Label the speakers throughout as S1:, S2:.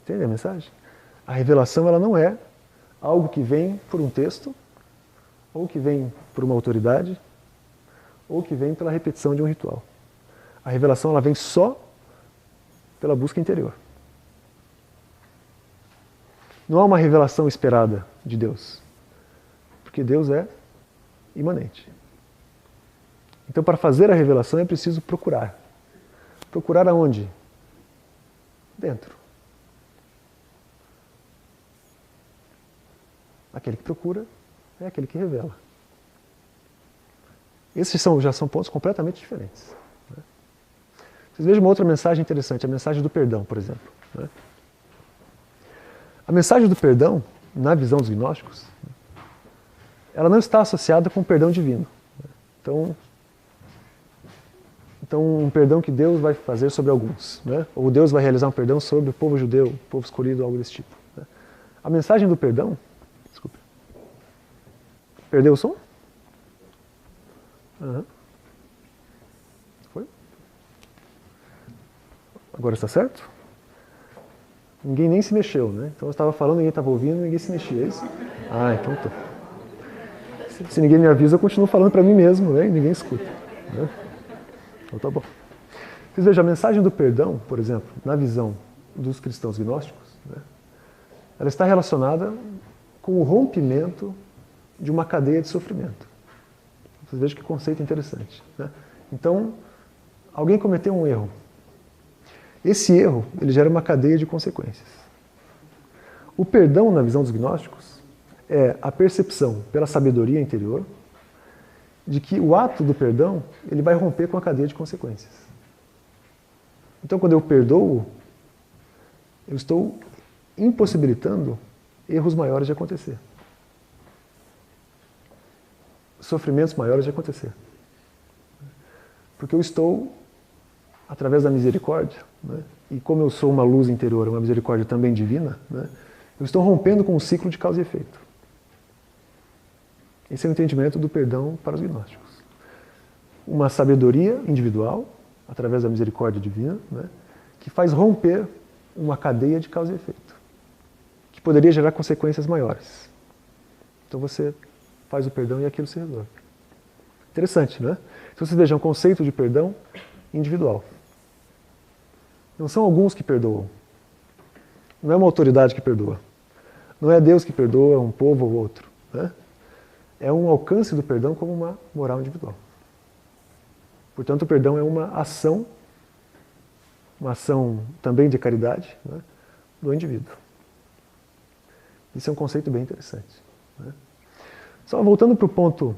S1: Entende a mensagem? A revelação ela não é algo que vem por um texto, ou que vem por uma autoridade, ou que vem pela repetição de um ritual. A revelação ela vem só pela busca interior. Não há uma revelação esperada de Deus, porque Deus é imanente. Então, para fazer a revelação é preciso procurar. Procurar aonde? Dentro. Aquele que procura é aquele que revela. Esses já são pontos completamente diferentes. Vocês vejam uma outra mensagem interessante, a mensagem do perdão, por exemplo. A mensagem do perdão, na visão dos gnósticos, ela não está associada com o perdão divino. Então, um perdão que Deus vai fazer sobre alguns, ou Deus vai realizar um perdão sobre o povo judeu, o povo escolhido, algo desse tipo. A mensagem do perdão... Desculpe. Perdeu o som? Uhum. Foi? Agora está certo? Ninguém nem se mexeu, né? Então eu estava falando, ninguém estava ouvindo, ninguém se mexia, é isso? Ah, então tô. Se ninguém me avisa, eu continuo falando para mim mesmo, né? E ninguém escuta. Né? Então tá bom. Vocês vejam, a mensagem do perdão, por exemplo, na visão dos cristãos gnósticos, né? Ela está relacionada com o rompimento de uma cadeia de sofrimento. Vocês vejam que conceito interessante. Né? Então, alguém cometeu um erro. Esse erro, ele gera uma cadeia de consequências. O perdão, na visão dos gnósticos, é a percepção pela sabedoria interior de que o ato do perdão, ele vai romper com a cadeia de consequências. Então, quando eu perdoo, eu estou impossibilitando erros maiores de acontecer. Sofrimentos maiores de acontecer. Porque eu estou, através da misericórdia, né, e como eu sou uma luz interior, uma misericórdia também divina, né, eu estou rompendo com o ciclo de causa e efeito. Esse é o entendimento do perdão para os gnósticos. Uma sabedoria individual, através da misericórdia divina, né, que faz romper uma cadeia de causa e efeito, que poderia gerar consequências maiores. Então você faz o perdão e aquilo se resolve. Interessante, né? Então vocês vejam, um conceito de perdão individual. Não são alguns que perdoam. Não é uma autoridade que perdoa. Não é Deus que perdoa, um povo ou outro. Né? É um alcance do perdão como uma moral individual. Portanto, o perdão é uma ação também de caridade, né, do indivíduo. Isso é um conceito bem interessante. Né? Só voltando para o ponto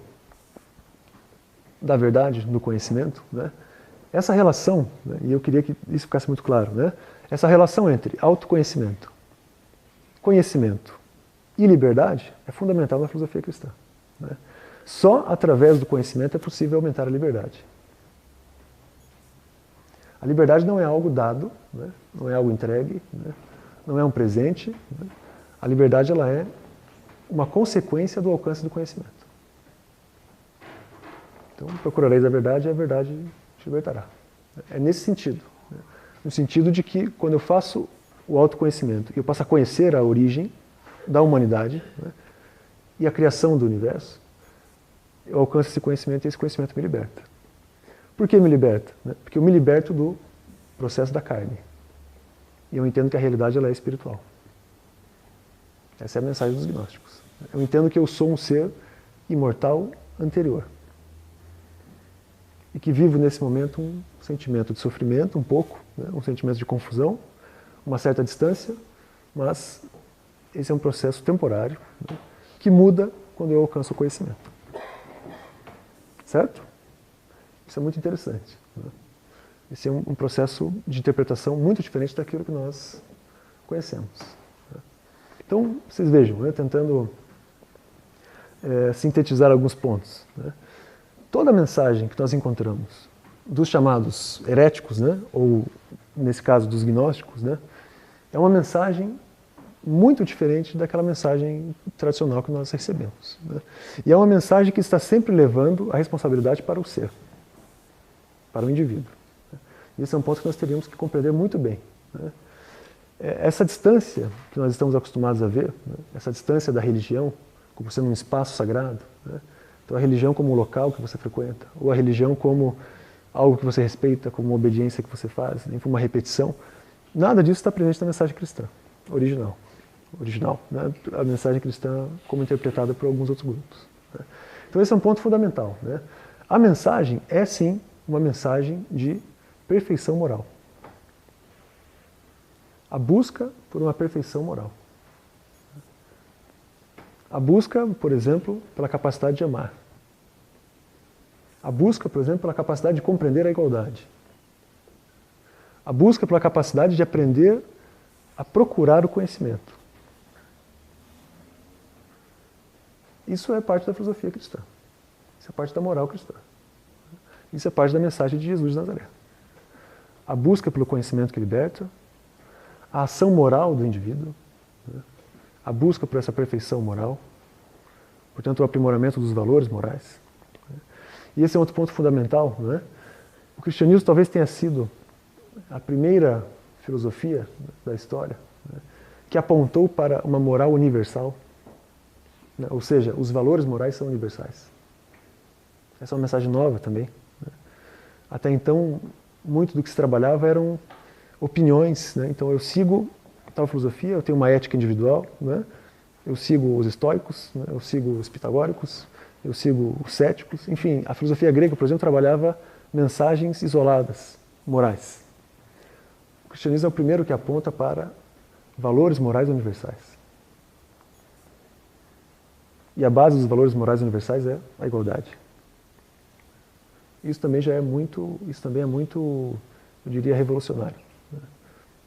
S1: da verdade, do conhecimento, né, essa relação, né, e eu queria que isso ficasse muito claro, né, essa relação entre autoconhecimento, conhecimento e liberdade é fundamental na filosofia cristã. Né? Só através do conhecimento é possível aumentar a liberdade. A liberdade não é algo dado, né? Não é algo entregue, né? Não é um presente. Né? A liberdade ela é uma consequência do alcance do conhecimento. Então, procurareis a verdade e a verdade te libertará. É nesse sentido. Né? No sentido de que, quando eu faço o autoconhecimento e eu passo a conhecer a origem da humanidade, né, e a criação do universo, eu alcanço esse conhecimento e esse conhecimento me liberta. Por que me liberta? Porque eu me liberto do processo da carne. E eu entendo que a realidade ela é espiritual. Essa é a mensagem dos gnósticos. Eu entendo que eu sou um ser imortal anterior. E que vivo nesse momento um sentimento de sofrimento, um pouco, né? Um sentimento de confusão, uma certa distância, mas esse é um processo temporário, né? Que muda quando eu alcanço o conhecimento. Certo? Isso é muito interessante. Né? Esse é um processo de interpretação muito diferente daquilo que nós conhecemos. Né? Então, vocês vejam, né, tentando sintetizar alguns pontos. Né? Toda mensagem que nós encontramos dos chamados heréticos, né, ou nesse caso dos gnósticos, né, é uma mensagem muito diferente daquela mensagem tradicional que nós recebemos. Né? E é uma mensagem que está sempre levando a responsabilidade para o ser, para o indivíduo. Esse é um ponto que nós teríamos que compreender muito bem. Né? Essa distância que nós estamos acostumados a ver, né, essa distância da religião como sendo um espaço sagrado, né, então a religião como um local que você frequenta, ou a religião como algo que você respeita, como uma obediência que você faz, nem como uma repetição, nada disso está presente na mensagem cristã original, né, a mensagem cristã como interpretada por alguns outros grupos. Né. Então esse é um ponto fundamental. Né. A mensagem é sim uma mensagem de perfeição moral. A busca por uma perfeição moral. A busca, por exemplo, pela capacidade de amar. A busca, por exemplo, pela capacidade de compreender a igualdade. A busca pela capacidade de aprender a procurar o conhecimento. Isso é parte da filosofia cristã. Isso é parte da moral cristã. Isso é parte da mensagem de Jesus de Nazaré. A busca pelo conhecimento que liberta, a ação moral do indivíduo, né? A busca por essa perfeição moral, portanto o aprimoramento dos valores morais. Né? E esse é outro ponto fundamental. Né? O cristianismo talvez tenha sido a primeira filosofia da história, né, que apontou para uma moral universal, né? Ou seja, os valores morais são universais. Essa é uma mensagem nova também. Né? Até então, muito do que se trabalhava eram opiniões, né? Então eu sigo tal filosofia, eu tenho uma ética individual, né? Eu sigo os estoicos, né? Eu sigo os pitagóricos, eu sigo os céticos, enfim, a filosofia grega, por exemplo, trabalhava mensagens isoladas, morais. O cristianismo é o primeiro que aponta para valores morais universais. E a base dos valores morais universais é a igualdade. Isso também é muito, eu diria, revolucionário.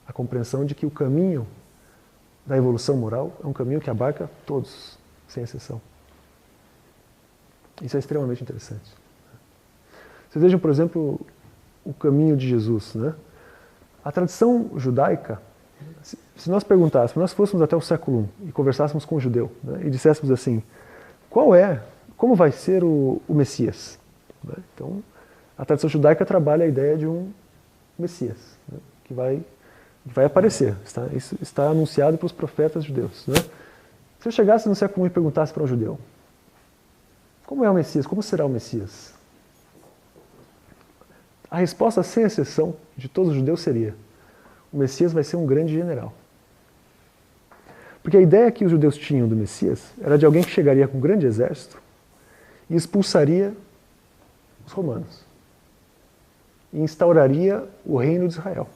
S1: A compreensão de que o caminho da evolução moral é um caminho que abarca todos, sem exceção. Isso é extremamente interessante. Vocês vejam, por exemplo, o caminho de Jesus. Né? A tradição judaica, se nós perguntássemos, se nós fôssemos até o século I e conversássemos com um judeu, né, e disséssemos assim, como vai ser o Messias? Né? Então, a tradição judaica trabalha a ideia de um Messias, né, que vai aparecer, isso está anunciado pelos profetas judeus. Né? Se eu chegasse no século I e perguntasse para um judeu, como é o Messias? Como será o Messias? A resposta, sem exceção, de todos os judeus seria: o Messias vai ser um grande general. Porque a ideia que os judeus tinham do Messias era de alguém que chegaria com um grande exército e expulsaria os romanos. E instauraria o reino de Israel.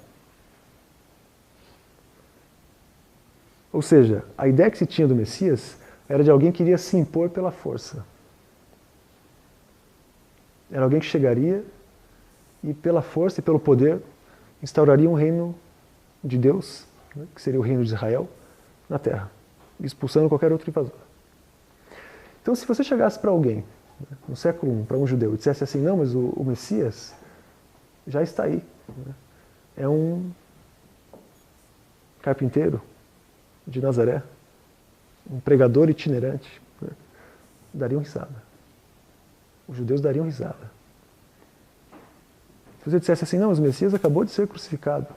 S1: Ou seja, a ideia que se tinha do Messias era de alguém que iria se impor pela força. Era alguém que chegaria e pela força e pelo poder instauraria um reino de Deus, né, que seria o reino de Israel, na terra, expulsando qualquer outro invasor. Então, se você chegasse para alguém, né, no século I, para um judeu, e dissesse assim, não, mas o Messias já está aí. Né, é um carpinteiro de Nazaré, um pregador itinerante, né, dariam risada. Os judeus dariam risada. Se você dissesse assim, não, mas o Messias acabou de ser crucificado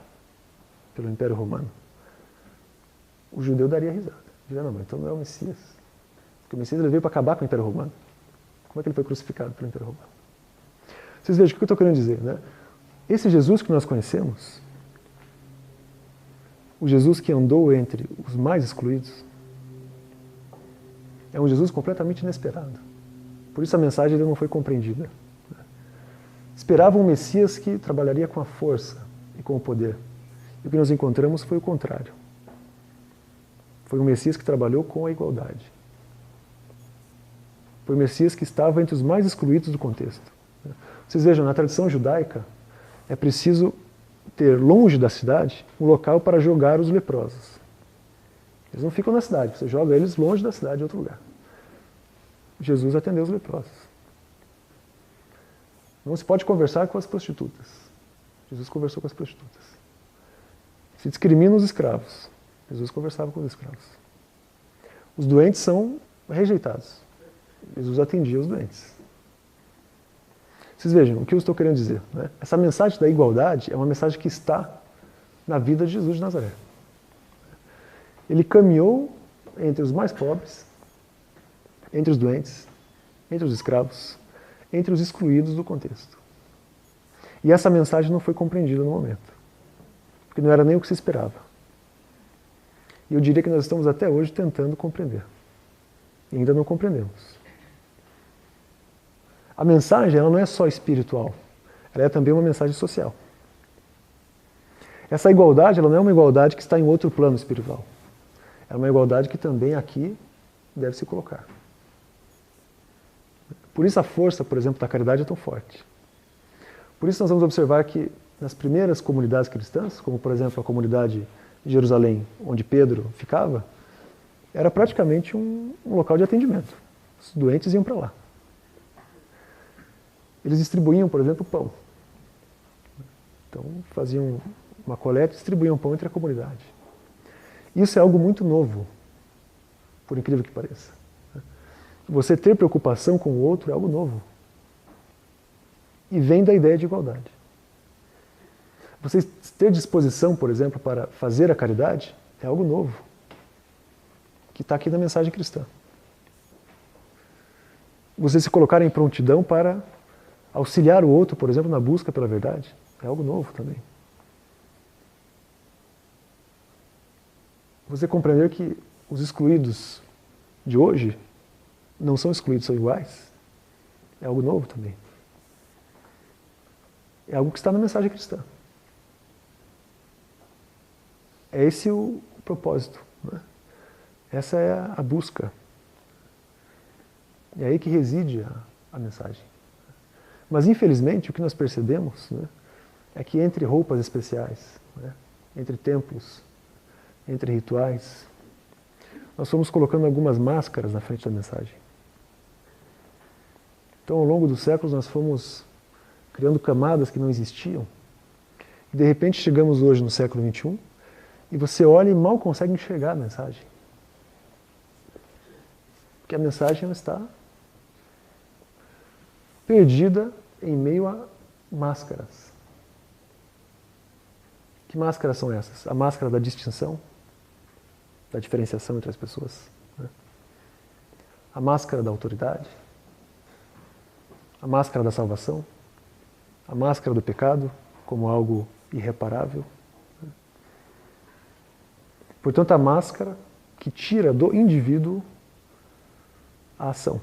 S1: pelo Império Romano, o judeu daria risada. Diria, não, mas então não é o Messias. Porque o Messias ele veio para acabar com o Império Romano. Como é que ele foi crucificado pelo Império Romano? Vocês vejam o que eu estou querendo dizer, né? Esse Jesus que nós conhecemos, o Jesus que andou entre os mais excluídos, é um Jesus completamente inesperado. Por isso a mensagem dele não foi compreendida. Esperavam um Messias que trabalharia com a força e com o poder. E o que nós encontramos foi o contrário. Foi um Messias que trabalhou com a igualdade. Foi um Messias que estava entre os mais excluídos do contexto. Vocês vejam, na tradição judaica, é preciso ter longe da cidade um local para jogar os leprosos. Eles não ficam na cidade, você joga eles longe da cidade, em outro lugar. Jesus atendeu os leprosos. Não se pode conversar com as prostitutas. Jesus conversou com as prostitutas. Se discrimina os escravos. Jesus conversava com os escravos. Os doentes são rejeitados. Jesus atendia os doentes. Vocês vejam o que eu estou querendo dizer. Né? Essa mensagem da igualdade é uma mensagem que está na vida de Jesus de Nazaré. Ele caminhou entre os mais pobres, entre os doentes, entre os escravos, entre os excluídos do contexto. E essa mensagem não foi compreendida no momento, porque não era nem o que se esperava. E eu diria que nós estamos até hoje tentando compreender. E ainda não compreendemos. A mensagem ela não é só espiritual, ela é também uma mensagem social. Essa igualdade ela não é uma igualdade que está em outro plano espiritual. É uma igualdade que também aqui deve se colocar. Por isso a força, por exemplo, da caridade é tão forte. Por isso nós vamos observar que nas primeiras comunidades cristãs, como por exemplo a comunidade de Jerusalém, onde Pedro ficava, era praticamente um local de atendimento. Os doentes iam para lá. Eles distribuíam, por exemplo, pão. Então faziam uma coleta e distribuíam pão entre a comunidade. Isso é algo muito novo, por incrível que pareça. Você ter preocupação com o outro é algo novo. E vem da ideia de igualdade. Você ter disposição, por exemplo, para fazer a caridade é algo novo, que está aqui na mensagem cristã. Você se colocar em prontidão para auxiliar o outro, por exemplo, na busca pela verdade, é algo novo também. Você compreender que os excluídos de hoje não são excluídos, são iguais, é algo novo também. É algo que está na mensagem cristã. É esse o propósito. Né? Essa é a busca. É aí que reside a mensagem. Mas, infelizmente, o que nós percebemos, né, é que entre roupas especiais, né, entre templos, entre rituais, nós fomos colocando algumas máscaras na frente da mensagem. Então, ao longo dos séculos, nós fomos criando camadas que não existiam. E, de repente, chegamos hoje no século XXI e você olha e mal consegue enxergar a mensagem. Porque a mensagem ela está perdida em meio a máscaras. Que máscaras são essas? A máscara da distinção, da diferenciação entre as pessoas. Né? A máscara da autoridade. A máscara da salvação. A máscara do pecado como algo irreparável. Portanto, a máscara que tira do indivíduo a ação.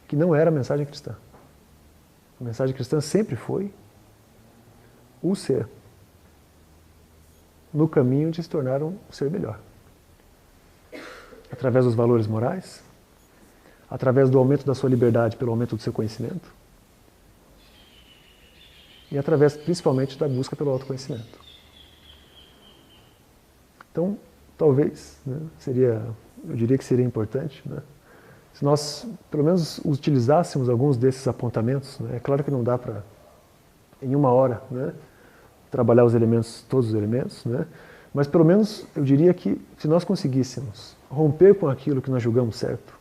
S1: Que não era a mensagem cristã. A mensagem cristã sempre foi o ser no caminho de se tornar um ser melhor. Através dos valores morais, através do aumento da sua liberdade pelo aumento do seu conhecimento e através principalmente da busca pelo autoconhecimento. Então, talvez, né, eu diria que seria importante, né, se nós, pelo menos, utilizássemos alguns desses apontamentos. Né, é claro que não dá para, em uma hora, né, trabalhar os elementos, todos os elementos, né, mas pelo menos eu diria que se nós conseguíssemos romper com aquilo que nós julgamos certo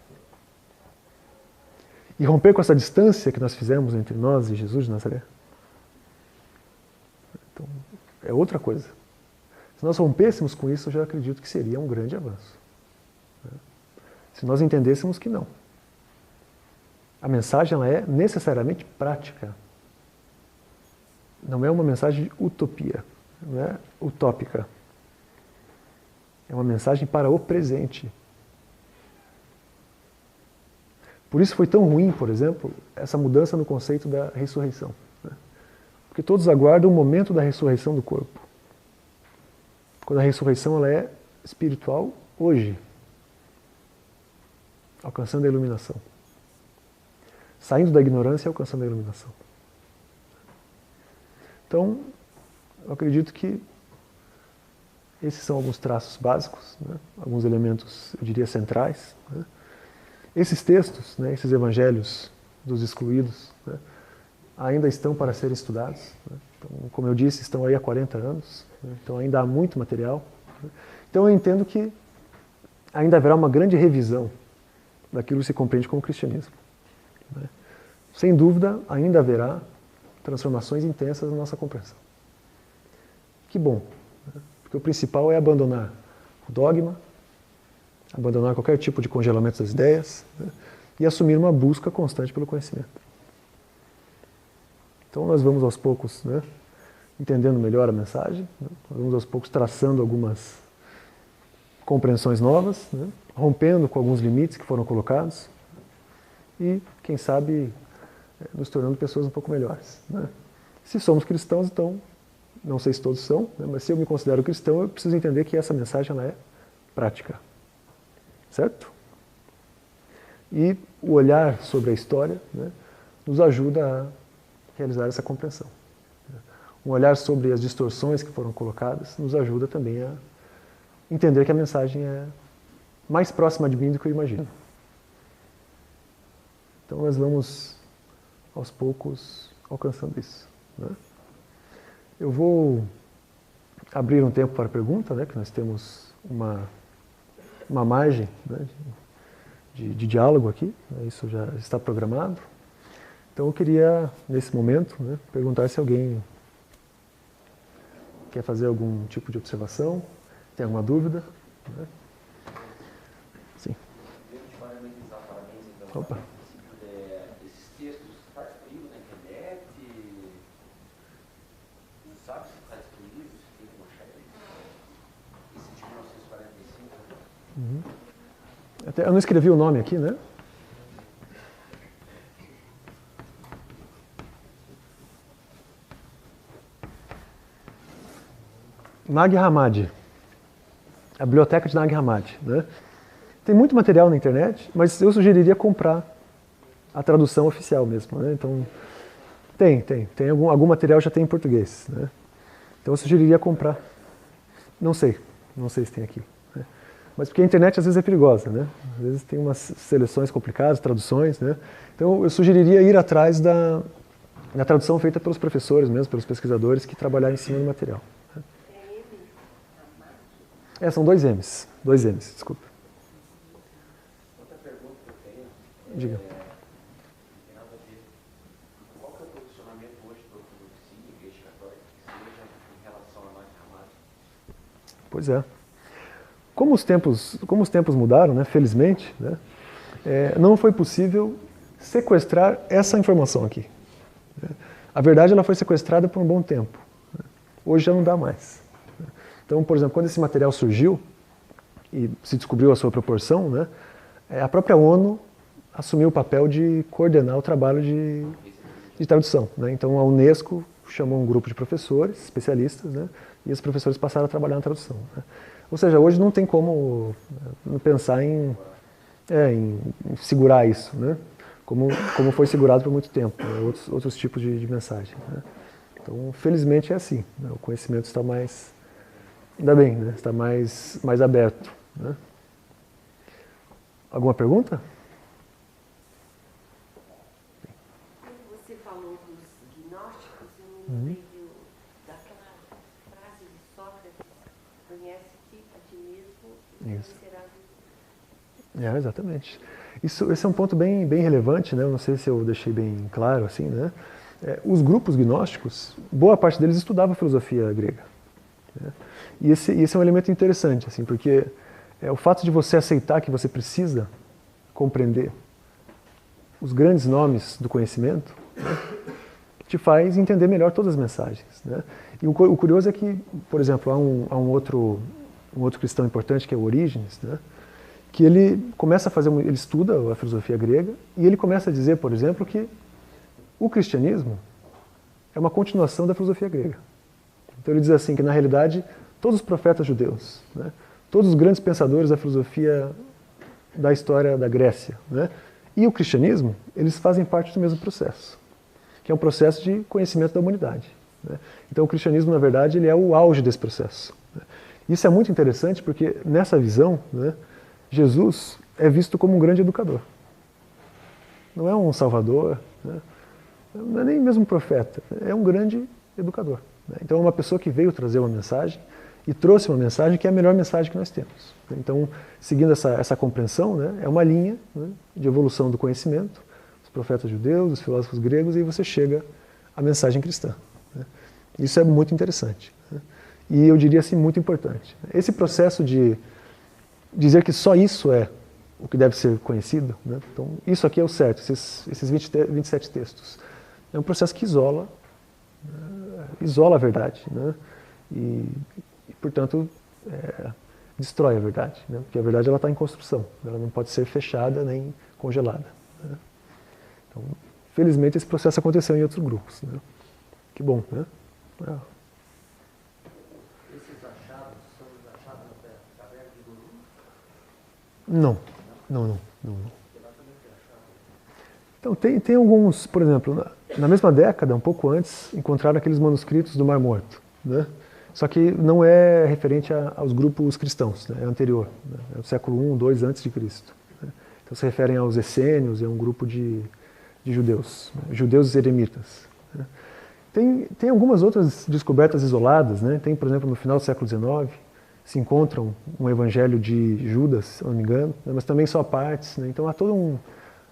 S1: e romper com essa distância que nós fizemos entre nós e Jesus de Nazaré, então, é outra coisa. Se nós rompêssemos com isso, eu já acredito que seria um grande avanço. Se nós entendêssemos que não. A mensagem ela é necessariamente prática. Não é uma mensagem de utopia, não é utópica. É uma mensagem para o presente. Por isso foi tão ruim, por exemplo, essa mudança no conceito da ressurreição. Né? Porque todos aguardam o momento da ressurreição do corpo. Quando a ressurreição ela é espiritual hoje, alcançando a iluminação. Saindo da ignorância e alcançando a iluminação. Então, eu acredito que esses são alguns traços básicos, né? Alguns elementos, eu diria, centrais. Né? Esses textos, né, esses evangelhos dos excluídos, né, ainda estão para serem estudados. Né? Então, como eu disse, estão aí há 40 anos, né? Então ainda há muito material. Né? Então eu entendo que ainda haverá uma grande revisão daquilo que se compreende como cristianismo. Né? Sem dúvida, ainda haverá transformações intensas na nossa compreensão. Que bom. Né? Porque o principal é abandonar o dogma, abandonar qualquer tipo de congelamento das ideias, né, e assumir uma busca constante pelo conhecimento. Então nós vamos aos poucos, né, entendendo melhor a mensagem, né, nós vamos aos poucos traçando algumas compreensões novas, né, rompendo com alguns limites que foram colocados e, quem sabe, nos tornando pessoas um pouco melhores, né. Se somos cristãos, então, não sei se todos são, né, mas se eu me considero cristão, eu preciso entender que essa mensagem ela é prática. Certo? E o olhar sobre a história, né, nos ajuda a realizar essa compreensão. Um olhar sobre as distorções que foram colocadas nos ajuda também a entender que a mensagem é mais próxima de mim do que eu imagino. Então nós vamos, aos poucos, alcançando isso, né? Eu vou abrir um tempo para pergunta, né, que nós temos uma margem, né, de diálogo aqui, né, isso já está programado. Então eu queria, nesse momento, né, perguntar se alguém quer fazer algum tipo de observação, tem alguma dúvida, né? Sim. Opa.
S2: Esses textos estão disponíveis na internet? Não sabe se está disponível, se tem como achar ele? Esse de 1945?
S1: Uhum. Eu não escrevi o nome aqui, né? Nag Hammadi. A biblioteca de Nag Hammadi, né? Tem muito material na internet, mas eu sugeriria comprar a tradução oficial mesmo, né? Então, tem algum material já tem em português, né? Então eu sugeriria comprar. Não sei se tem aqui, né? Mas porque a internet às vezes é perigosa, né? Às vezes tem umas seleções complicadas, traduções, né? Então eu sugeriria ir atrás da tradução feita pelos professores mesmo, pelos pesquisadores que trabalharam em cima do material. São dois M's, desculpa.
S2: Outra pergunta que eu tenho
S1: Diga.
S2: não tem nada a ver. Qual que é o posicionamento hoje da ortodoxia e igreja católica que seja em relação a Nag Hammadi?
S1: Pois é. Como os tempos mudaram, né, felizmente, né, não foi possível sequestrar essa informação aqui. Né. A verdade ela foi sequestrada por um bom tempo. Né. Hoje já não dá mais. Então, por exemplo, quando esse material surgiu e se descobriu a sua proporção, né, a própria ONU assumiu o papel de coordenar o trabalho de tradução, né. Então a Unesco chamou um grupo de professores, especialistas, né, e os professores passaram a trabalhar na tradução, né. Ou seja, hoje não tem como pensar em segurar isso, né, como foi segurado por muito tempo, né, outros tipos de mensagem, né. Então, felizmente é assim, né, o conhecimento está mais... Ainda bem, né? Está mais aberto, né? Alguma pergunta?
S3: Você falou dos gnósticos, eu me lembrei daquela frase de Sócrates: conhece-te a ti mesmo e serás.
S1: Exatamente. Esse é um ponto bem relevante, né? Eu não sei se eu deixei bem claro assim, né? Os grupos gnósticos, boa parte deles estudava filosofia grega, né? E esse é um elemento interessante, assim, porque o fato de você aceitar que você precisa compreender os grandes nomes do conhecimento, né, te faz entender melhor todas as mensagens, né? E o curioso é que, por exemplo, há um outro cristão importante que é o Orígenes, né, que ele começa a ele estuda a filosofia grega e ele começa a dizer, por exemplo, que o cristianismo é uma continuação da filosofia grega. Então ele diz assim que na realidade todos os profetas judeus, né, todos os grandes pensadores da filosofia da história da Grécia, né, e o cristianismo, eles fazem parte do mesmo processo, que é um processo de conhecimento da humanidade, né. Então o cristianismo, na verdade, ele é o auge desse processo, né. Isso é muito interessante porque nessa visão, né, Jesus é visto como um grande educador. Não é um salvador, né, não é nem mesmo um profeta, é um grande educador, né. Então é uma pessoa que veio trazer uma mensagem e trouxe uma mensagem que é a melhor mensagem que nós temos. Então, seguindo essa compreensão, né, é uma linha, né, de evolução do conhecimento, os profetas judeus, os filósofos gregos, e você chega à mensagem cristã, né. Isso é muito interessante, né. e eu diria assim, muito importante. Esse processo de dizer que só isso é o que deve ser conhecido, né? Então, isso aqui é o certo, esses 27 textos. É um processo que isola a verdade, né? E, portanto, destrói a verdade, né? Porque a verdade está em construção, ela não pode ser fechada nem congelada, né? Então, felizmente, esse processo aconteceu em outros grupos, né? Que bom, né?
S2: Esses achados são os achados da caverna de Guru?
S1: Não. Então, tem alguns, por exemplo, na mesma década, um pouco antes, encontraram aqueles manuscritos do Mar Morto, né? Só que não é referente aos grupos cristãos, né? É anterior, né? É do século I, II antes de Cristo, né? Então se referem aos essênios, é um grupo de judeus, né? Judeus eremitas, né? Tem algumas outras descobertas isoladas, né? Tem, por exemplo, no final do século XIX, se encontram um evangelho de Judas, se não me engano, né? Mas também só partes, né? Então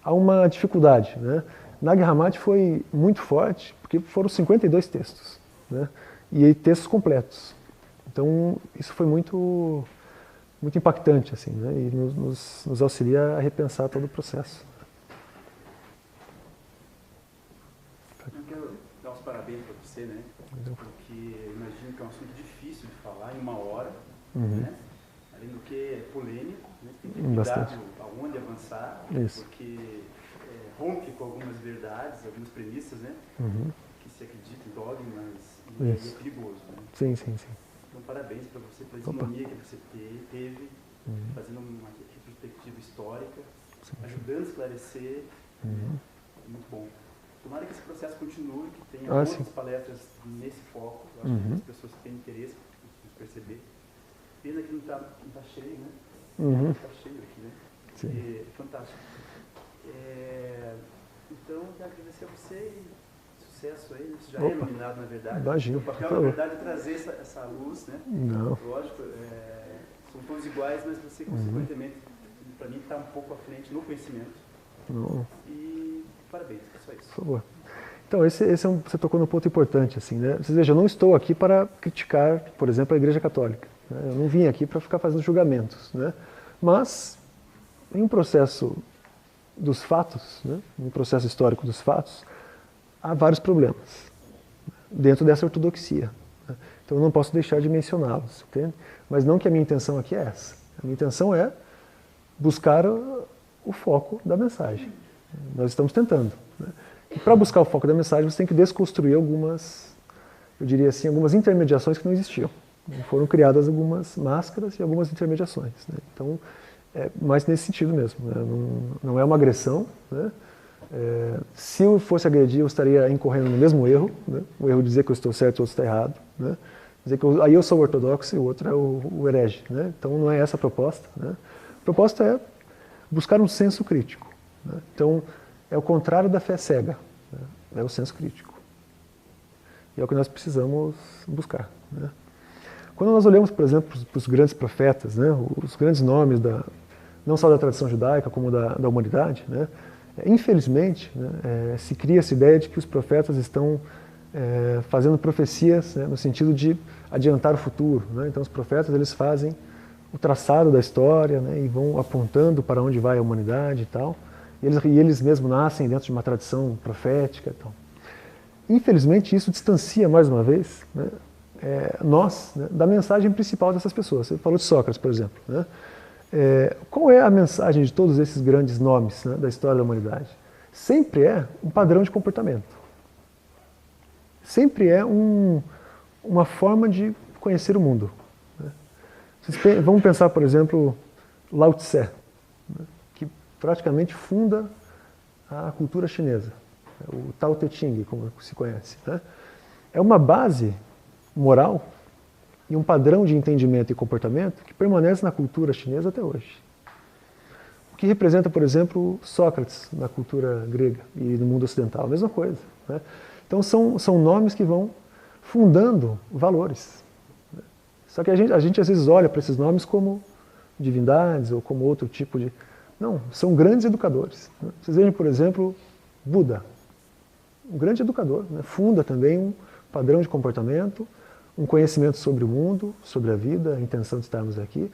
S1: há uma dificuldade, né? Nag Hammadi foi muito forte, porque foram 52 textos, né? E textos completos. Então, isso foi muito impactante, assim, né? E nos auxilia a repensar todo o processo.
S4: Eu quero dar os parabéns para você, né? Porque imagino que é um assunto difícil de falar em uma hora, né? Além do que é polêmico, né? Tem que ter cuidado aonde avançar, porque rompe com algumas verdades, algumas premissas, né? Que se acredita em dogmas e é perigoso, né?
S1: Sim.
S4: Então, parabéns para você pela isonomia que você teve, fazendo uma retrospectiva histórica, ajudando a esclarecer. Muito bom. Tomara que esse processo continue, que tenha outras palestras nesse foco. Eu acho que as pessoas têm interesse em perceber. Pena que não está cheio, né? Está cheio aqui, né?
S1: Sim.
S4: Fantástico. Então, quero agradecer a você e sucesso aí. Você já é iluminado, na verdade.
S1: Imagino.
S4: O papel, na verdade, é trazer essa luz, né?
S1: Não.
S4: Lógico, são todos iguais, mas você, consequentemente, para mim, está um pouco à frente no conhecimento.
S1: Não.
S4: E parabéns, é só isso.
S1: Por favor. Então, você tocou num ponto importante, assim, né? Vocês vejam, eu não estou aqui para criticar, por exemplo, a Igreja Católica, né? Eu não vim aqui para ficar fazendo julgamentos, né? Mas, em um processo dos fatos, né? Um processo histórico dos fatos, há vários problemas dentro dessa ortodoxia, né? Então, eu não posso deixar de mencioná-los, entende? Mas não que a minha intenção aqui é essa. A minha intenção é buscar o foco da mensagem. Nós estamos tentando, né? E para buscar o foco da mensagem, você tem que desconstruir algumas, eu diria assim, algumas intermediações que não existiam. Foram criadas algumas máscaras e algumas intermediações, né? Então, é mais nesse sentido mesmo, né? Não é uma agressão, né? Se eu fosse agredir, eu estaria incorrendo no mesmo erro, né? O erro de dizer que eu estou certo e o outro está errado, né? Dizer que aí eu sou o ortodoxo e o outro é o herege, né? Então, não é essa a proposta, né? A proposta é buscar um senso crítico, né? Então, é o contrário da fé cega, né? É o senso crítico. E é o que nós precisamos buscar, né? Quando nós olhamos, por exemplo, para os grandes profetas, né? Os grandes nomes, não só da tradição judaica, como da humanidade, né? Infelizmente, né? Se cria essa ideia de que os profetas estão fazendo profecias, né? No sentido de adiantar o futuro, né? Então, os profetas eles fazem o traçado da história, né? E vão apontando para onde vai a humanidade e tal. E eles mesmos nascem dentro de uma tradição profética e tal. Infelizmente, isso distancia, mais uma vez, né, nós, né, da mensagem principal dessas pessoas. Você falou de Sócrates, por exemplo, né? Qual é a mensagem de todos esses grandes nomes, né, da história da humanidade? Sempre é um padrão de comportamento. Sempre é uma forma de conhecer o mundo, né? Vamos pensar, por exemplo, Lao Tse, né, que praticamente funda a cultura chinesa, o Tao Te Ching, como se conhece, né? É uma base moral e um padrão de entendimento e comportamento que permanece na cultura chinesa até hoje. O que representa, por exemplo, Sócrates na cultura grega e no mundo ocidental, a mesma coisa, né? Então são nomes que vão fundando valores, né? Só que a gente às vezes olha para esses nomes como divindades ou como outro tipo de... Não, são grandes educadores, né? Vocês vejam, por exemplo, Buda, um grande educador, né? Funda também um padrão de comportamento, um conhecimento sobre o mundo, sobre a vida, a intenção de estarmos aqui.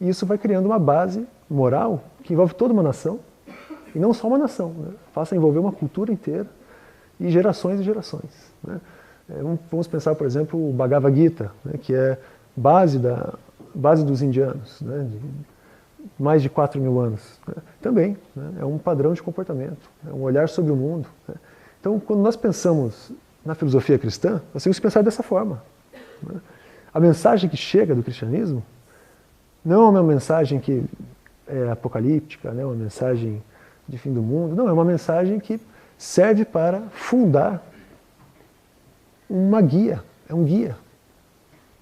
S1: E isso vai criando uma base moral que envolve toda uma nação, e não só uma nação, né? Faça envolver uma cultura inteira e gerações. Né? Vamos pensar, por exemplo, o Bhagavad Gita, né? Que é base dos indianos, né? De mais de 4.000 anos. Né? Também, né? É um padrão de comportamento, é um olhar sobre o mundo. Né? Então, quando nós pensamos na filosofia cristã, nós temos que pensar dessa forma. Né? A mensagem que chega do cristianismo não é uma mensagem que é apocalíptica, né? Uma mensagem de fim do mundo. Não, é uma mensagem que serve para fundar uma guia. É um guia.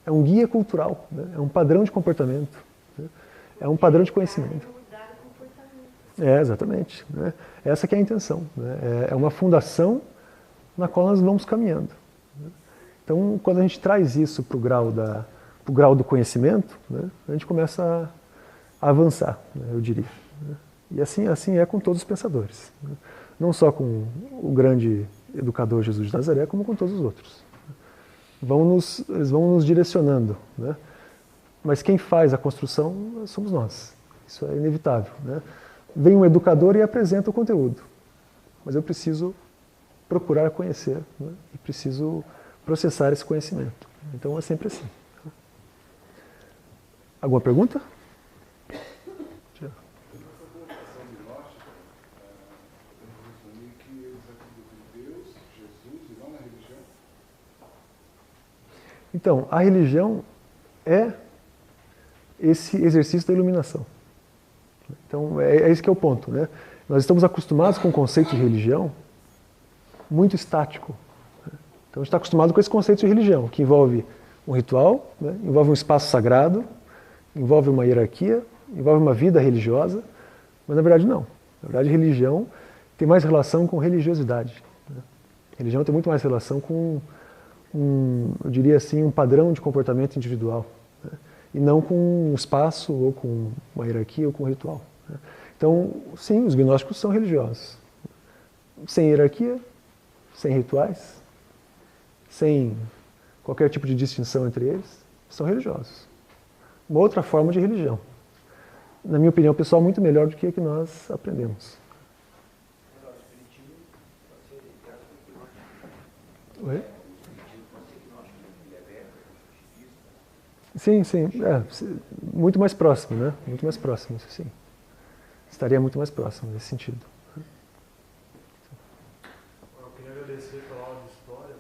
S1: É um guia cultural. Né? É um padrão de comportamento. Né? É um padrão de conhecimento. Exatamente. Né? Essa que é a intenção. Né? É uma fundação na qual nós vamos caminhando. Né? Então, quando a gente traz isso para o grau do conhecimento, né? A gente começa a avançar, né? Eu diria. Né? E assim é com todos os pensadores. Né? Não só com o grande educador Jesus de Nazaré, como com todos os outros. Eles vão nos direcionando. Né? Mas quem faz a construção somos nós. Isso é inevitável. Né? Vem um educador e apresenta o conteúdo. Mas eu preciso procurar conhecer, né? E preciso processar esse conhecimento. Então é sempre assim. Alguma pergunta? Então, a religião é esse exercício da iluminação. Então, é esse que é o ponto. Né? Nós estamos acostumados com o conceito de religião muito estático. Né? Então, a gente está acostumado com esse conceito de religião, que envolve um ritual, né? Envolve um espaço sagrado, envolve uma hierarquia, envolve uma vida religiosa, mas na verdade não. Na verdade, religião tem mais relação com religiosidade. Né? Religião tem muito mais relação com eu diria assim, um padrão de comportamento individual, né? E não com um espaço, ou com uma hierarquia, ou com um ritual. Né? Então, sim, os gnósticos são religiosos. Sem hierarquia, sem rituais, sem qualquer tipo de distinção entre eles, são religiosos. Uma outra forma de religião. Na minha opinião pessoal, muito melhor do que a que nós aprendemos. Oi? Sim, muito mais próximo, né? Muito mais próximo, sim. Estaria muito mais próximo nesse sentido.
S5: Eu queria agradecer pela aula de história,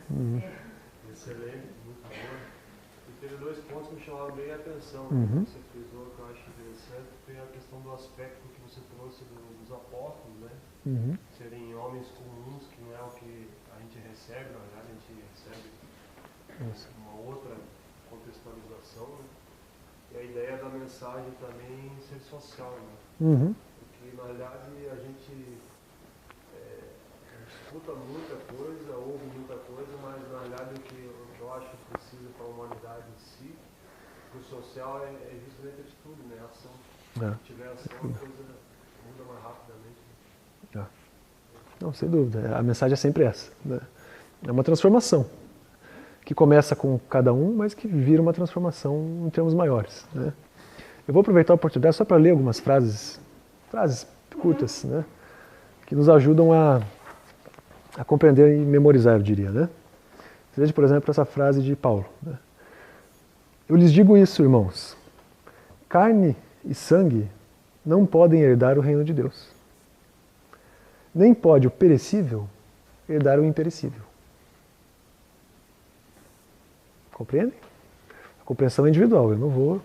S5: né? Excelente, muito boa. E teve 2 pontos que me chamaram bem a atenção, que você frisou, que eu acho interessante, foi a questão do aspecto que você trouxe dos apóstolos, né? Serem homens comuns, que não é o que a gente recebe, na verdade a gente recebe uma outra contextualização, né? E a ideia da mensagem também ser social, né? Porque na realidade a gente escuta muita coisa, ouve muita coisa, mas na realidade o que eu acho que precisa para a humanidade em si, o social é justamente a atitude, né? A ação. Se tiver ação, a coisa muda mais rapidamente. Né?
S1: Não, sem dúvida. A mensagem é sempre essa. Né? É uma transformação que começa com cada um, mas que vira uma transformação em termos maiores. Né? Eu vou aproveitar a oportunidade só para ler algumas frases curtas, né? Que nos ajudam a compreender e memorizar, eu diria. Né? Veja, por exemplo, essa frase de Paulo. Né? Eu lhes digo isso, irmãos. Carne e sangue não podem herdar o reino de Deus. Nem pode o perecível herdar o imperecível. Compreendem? A compreensão é individual, eu não vou...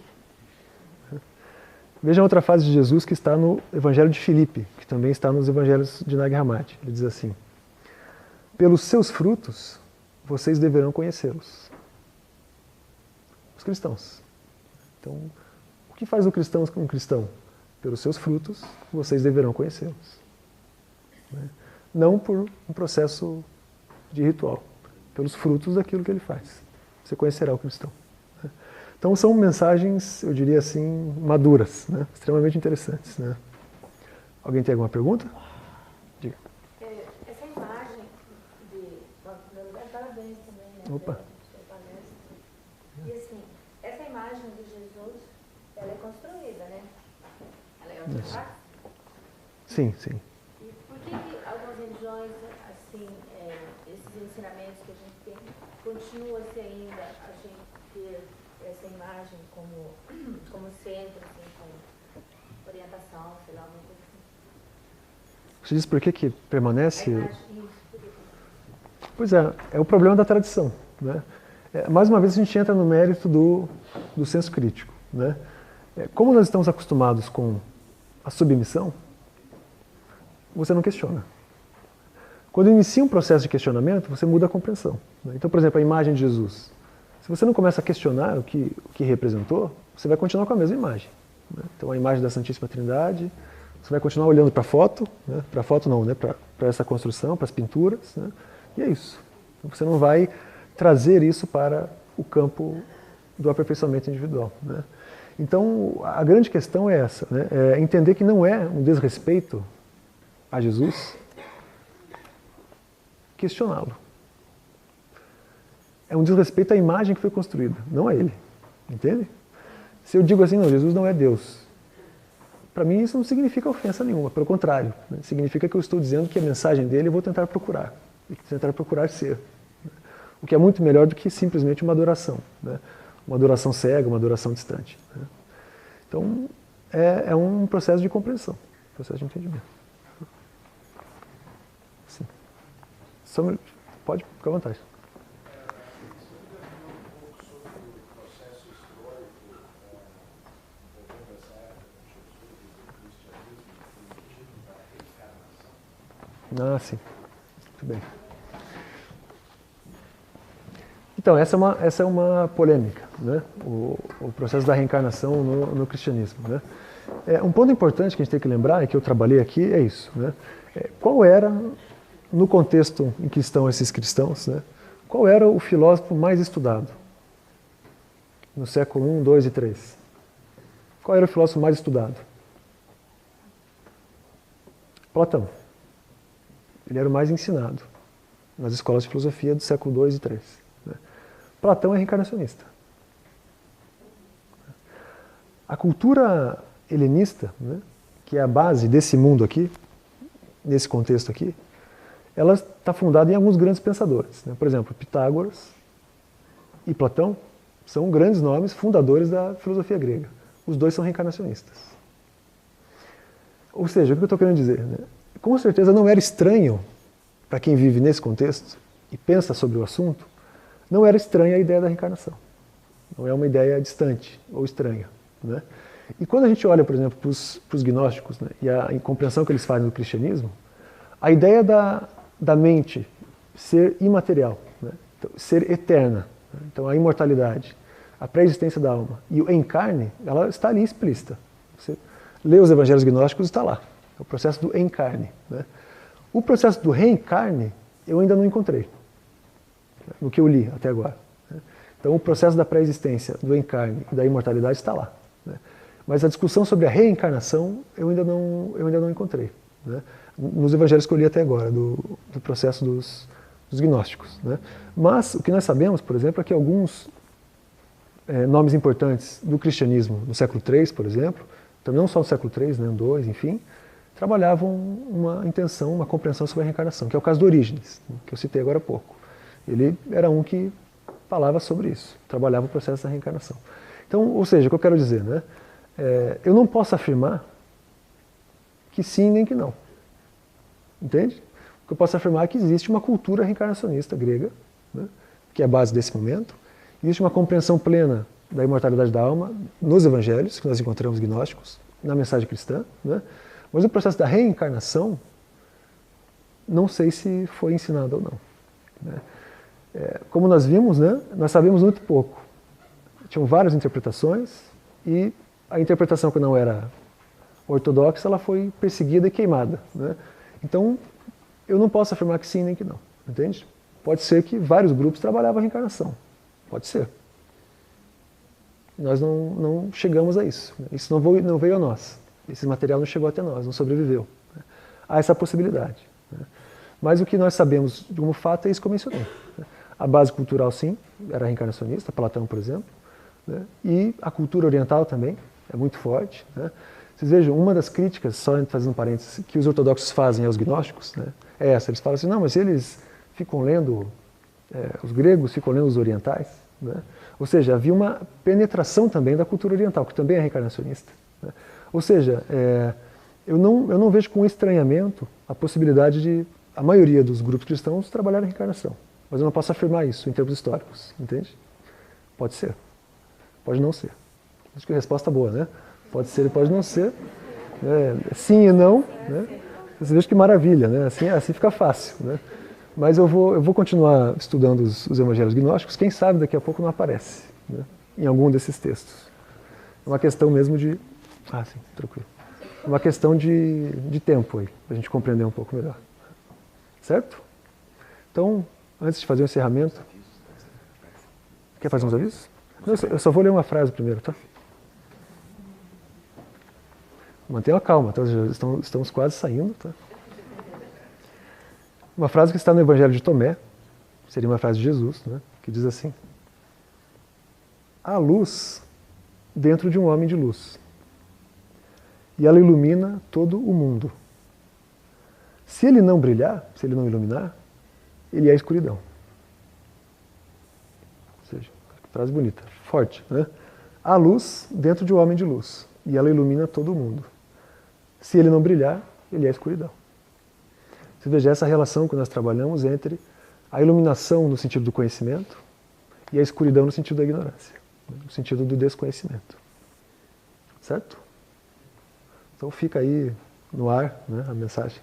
S1: Vejam outra frase de Jesus que está no Evangelho de Filipe, que também está nos Evangelhos de Nag Hammadi. Ele diz assim: pelos seus frutos, vocês deverão conhecê-los. Os cristãos. Então, o que faz um cristão um cristão? Pelos seus frutos, vocês deverão conhecê-los. Não por um processo de ritual, pelos frutos daquilo que ele faz. Você conhecerá o cristão. Então são mensagens, eu diria assim, maduras, né? Extremamente interessantes. Né? Alguém tem alguma pergunta? Diga.
S6: Essa imagem de... Em primeiro lugar, parabéns também, né?
S1: Opa.
S6: Pela sua palestra. ela é construída, né? Ela é ortodoxa?
S1: Sim, sim.
S6: E por que algumas religiões, assim, esses ensinamentos que a gente tem, continua-se ainda a gente ter essa imagem como centro, assim, com orientação, sei lá, alguma coisa assim?
S1: Você diz por que permanece?
S6: A imagem, isso, por que?
S1: Pois é o problema da tradição, né? Mais uma vez a gente entra no mérito do senso crítico, né? Como nós estamos acostumados com a submissão, você não questiona. Quando inicia um processo de questionamento, você muda a compreensão, né? Então, por exemplo, a imagem de Jesus. Se você não começa a questionar o que representou, você vai continuar com a mesma imagem, né? Então, a imagem da Santíssima Trindade, você vai continuar olhando para a foto, né? Para a foto não, né? Para essa construção, para as pinturas, né? E é isso. Então, você não vai trazer isso para o campo do aperfeiçoamento individual, né? Então, a grande questão é essa, né? É entender que não é um desrespeito a Jesus questioná-lo. É um desrespeito à imagem que foi construída, não a ele. Entende? Se eu digo assim, não, Jesus não é Deus, para mim isso não significa ofensa nenhuma, pelo contrário, né? Significa que eu estou dizendo que a mensagem dele eu vou tentar procurar, e tentar procurar ser. O que é muito melhor do que simplesmente uma adoração, né? Uma adoração cega, uma adoração distante, né? Então, é um processo de compreensão, um processo de entendimento. Sim. Pode ficar à vontade. Ah, sim. Muito bem. Então, essa é uma polêmica, né? O processo da reencarnação no cristianismo, né? Um ponto importante que a gente tem que lembrar, e que eu trabalhei aqui, é isso, né? Qual era, no contexto em que estão esses cristãos, né? Qual era o filósofo mais estudado no século I, II e III? Qual era o filósofo mais estudado? Platão. Ele era o mais ensinado nas escolas de filosofia do século II e III. Né? Platão é reencarnacionista. A cultura helenista, né, que é a base desse mundo aqui, nesse contexto aqui, ela está fundada em alguns grandes pensadores, né? Por exemplo, Pitágoras e Platão são grandes nomes fundadores da filosofia grega. Os dois são reencarnacionistas. Ou seja, o que eu estou querendo dizer, né? Com certeza não era estranho para quem vive nesse contexto e pensa sobre o assunto, não era estranha a ideia da reencarnação. Não é uma ideia distante ou estranha, né? E quando a gente olha, por exemplo, para os gnósticos, né, e a compreensão que eles fazem do cristianismo, a ideia da mente ser imaterial, né, então, ser eterna, né, então a imortalidade, a pré-existência da alma e o encarne, ela está ali explícita. Você lê os evangelhos gnósticos, está lá. É o processo do encarne, né? O processo do reencarne eu ainda não encontrei, né, no que eu li até agora, né? Então o processo da pré-existência, do encarne e da imortalidade está lá, né? Mas a discussão sobre a reencarnação eu ainda não encontrei, né? Nos evangelhos que eu li até agora, do processo dos gnósticos, né? Mas o que nós sabemos, por exemplo, é que alguns nomes importantes do cristianismo no século III, por exemplo, também não só no século III, né, II, enfim, trabalhavam uma intenção, uma compreensão sobre a reencarnação, que é o caso do Orígenes, que eu citei agora há pouco. Ele era um que falava sobre isso, trabalhava o processo da reencarnação. Então, ou seja, o que eu quero dizer, né? Eu não posso afirmar que sim nem que não. Entende? O que eu posso afirmar é que existe uma cultura reencarnacionista grega, né, que é a base desse momento. Existe uma compreensão plena da imortalidade da alma nos evangelhos, que nós encontramos gnósticos, na mensagem cristã, né? Mas o processo da reencarnação, não sei se foi ensinado ou não, né? Como nós vimos, né, nós sabemos muito pouco. Tinham várias interpretações e a interpretação que não era ortodoxa, ela foi perseguida e queimada, né? Então, eu não posso afirmar que sim nem que não, entende? Pode ser que vários grupos trabalhavam a reencarnação, pode ser. Nós não chegamos a isso, né? Isso não veio a nós. Esse material não chegou até nós, não sobreviveu, né? Há essa possibilidade, né? Mas o que nós sabemos de um fato é isso que eu mencionei, né? A base cultural, sim, era reencarnacionista, Platão, por exemplo, né? E a cultura oriental também, é muito forte, né? Vocês vejam, uma das críticas, só fazendo parênteses, que os ortodoxos fazem aos gnósticos, né, é essa. Eles falam assim, não, mas eles ficam lendo, os gregos ficam lendo os orientais, né? Ou seja, havia uma penetração também da cultura oriental, que também é reencarnacionista, né? Ou seja, eu não vejo com estranhamento a possibilidade de a maioria dos grupos cristãos trabalhar em reencarnação. Mas eu não posso afirmar isso em termos históricos, entende? Pode ser, pode não ser. Acho que a resposta é boa, né? Pode ser e pode não ser. Sim e não, né? Você veja que maravilha, né? Assim fica fácil, né? Mas eu vou continuar estudando os evangelhos gnósticos, quem sabe daqui a pouco não aparece, né, em algum desses textos. É uma questão mesmo de... sim, tranquilo. É uma questão de tempo aí, para a gente compreender um pouco melhor. Certo? Então, antes de fazer o encerramento... Quer fazer uns avisos? Não, eu só vou ler uma frase primeiro, tá? Mantenha a calma, tá? Estamos quase saindo, tá? Uma frase que está no Evangelho de Tomé, seria uma frase de Jesus, né, que diz assim: há luz dentro de um homem de luz, e ela ilumina todo o mundo. Se ele não brilhar, se ele não iluminar, ele é escuridão. Ou seja, frase bonita, forte, né? Há luz dentro de um homem de luz, e ela ilumina todo o mundo. Se ele não brilhar, ele é escuridão. Você veja essa relação que nós trabalhamos entre a iluminação no sentido do conhecimento e a escuridão no sentido da ignorância, no sentido do desconhecimento. Certo? Então fica aí no ar, né, a mensagem.